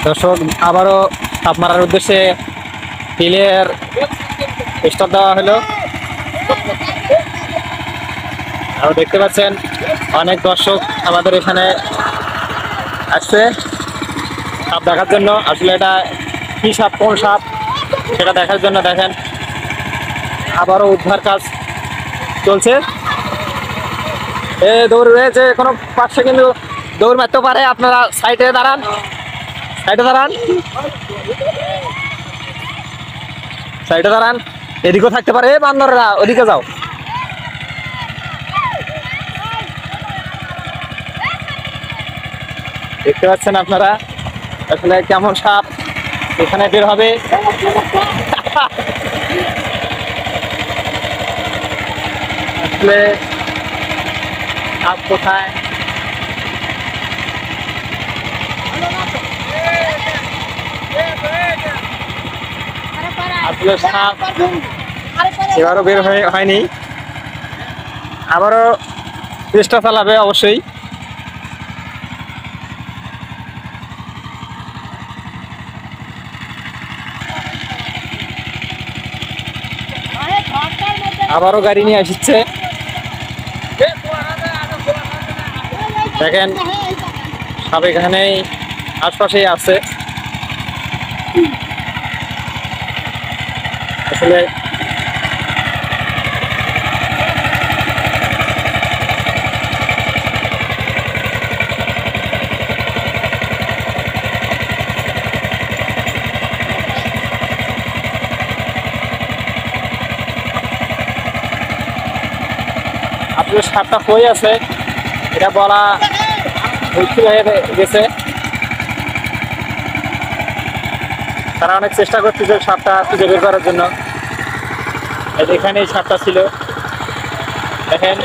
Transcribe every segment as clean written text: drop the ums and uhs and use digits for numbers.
দর্শক আবারও সাপ মারার উদ্দেশ্যে হিলের স্টপ দেওয়া হলো। আর দেখতে পাচ্ছেন অনেক দর্শক আমাদের এখানে আসছে সাপ দেখার জন্য। আসলে এটা কি সাপ, কোন সাপ সেটা দেখার জন্য। দেখেন আবারও উদ্ধার কাজ চলছে। দৌড় রয়েছে, কোনো পাশে কিন্তু দৌড় মারতে পারে। আপনারা সাইডে দাঁড়ান, সাইডে দাঁড়ান, সাইডে দাঁড়ান। এদিকেও থাকতে পারে, বান্দররা ওদিকে যাও। দেখতে পাচ্ছেন আপনারা আসলে কেমন সাপ এখানে বের হবে। আসলে সাপ কোথায়? আসলে সাপ এবারও বের হয়নি, আবারও চেষ্টা চালাবে অবশ্যই। আবারও গাড়ি নিয়ে আসছে। দেখেন সাপ এখানেই আশপাশেই আছে। আসলে আপনার সাপটা হয়ে আছে এটা বলা মুশকিল হয়ে গেছে। তারা অনেক চেষ্টা করতেছে সাপটা খুঁজে বের করার জন্য। এখানেই সাপটা ছিল, দেখেন।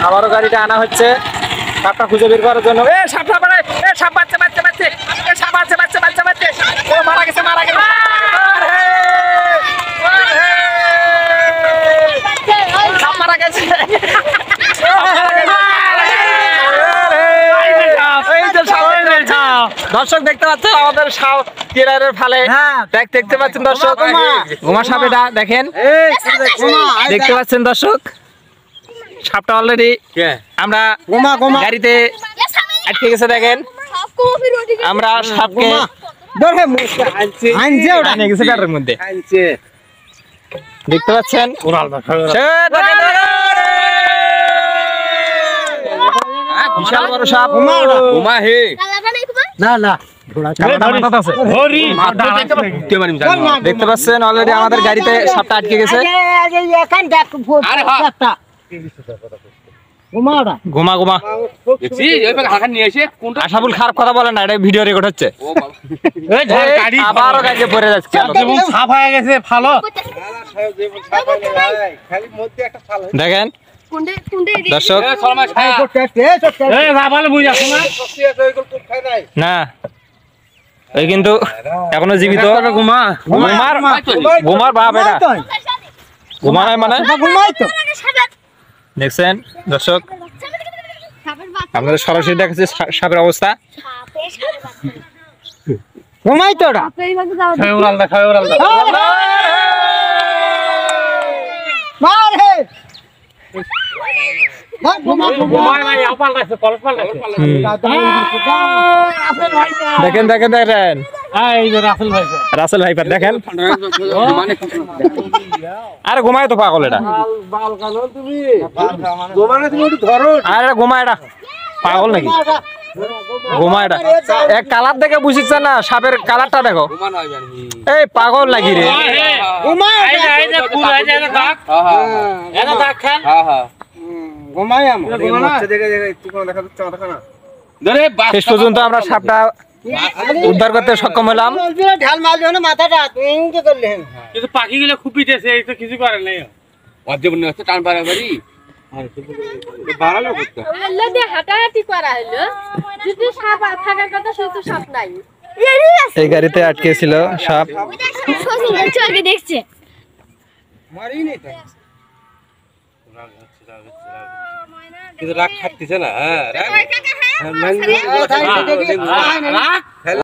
আবারও গাড়িটা আনা হচ্ছে সাপটা খুঁজে বের করার জন্য। সাপটা সাপ বাচ্চা বাচ্চা বাচ্চা সাপ বাচ্চা বাচ্চা বাচ্চা বাচ্চা মারা গেছে, মারা গেছে। সাপ মারা গেছে। দর্শক দেখতে পাচ্ছেন আমাদের সাপ টিলারের ফালে দেখতে পাচ্ছেন দর্শক, গোমা সাপ এটা দেখেন, দেখতে পাচ্ছেন দর্শক। সাপটা অলরেডি আমরা গাড়িতে আটকে গেছে। দেখেন আমরা সাপকে মধ্যে দেখতে পাচ্ছেন। বিশাল বড় সাপ। দেখতে পাচ্ছেন অলরেডি আমাদের গাড়িতে সাপটা আটকে গেছে। গোমা গোমা আশাফুল খারাপ কথা বলে না, এটা ভিডিও রেকর্ড হচ্ছে। আবারও গাড়িতে পড়ে যাচ্ছে। দেখেন দর্শক না ওই কিন্তু এখনো জীবিত। গোমার বাপ এটা গোমা নয় মানে। দেখছেন দর্শক আপনাদের সরাসরি দেখাচ্ছে সাপের অবস্থা। ঘুমাই তো দেখেন দেখেন দেখেন রাসেল ভাইপার দেখেন। আরে ঘুমায় তো পাগল এটা, আরে ঘুমা এটা পাগল নাকি? ঘুমা এটা এক কালার দেখে বুঝিচ্ছে না, সাপের কালারটা দেখো। এই পাগল নাকি রে? শেষ পর্যন্ত আমরা সাপটা উদ্ধার করতে সক্ষম হলাম। পাখিগুলো খুপিতেছে, কিছু করে নাই। টান বাড়াবাড়ি এই গাড়িতে আটকে ছিল সাপ। দেখছে কিন্তু রাগ খাটতেছে না, হ্যাঁ রাগ। ওই কাকা হ্যাঁ রাগ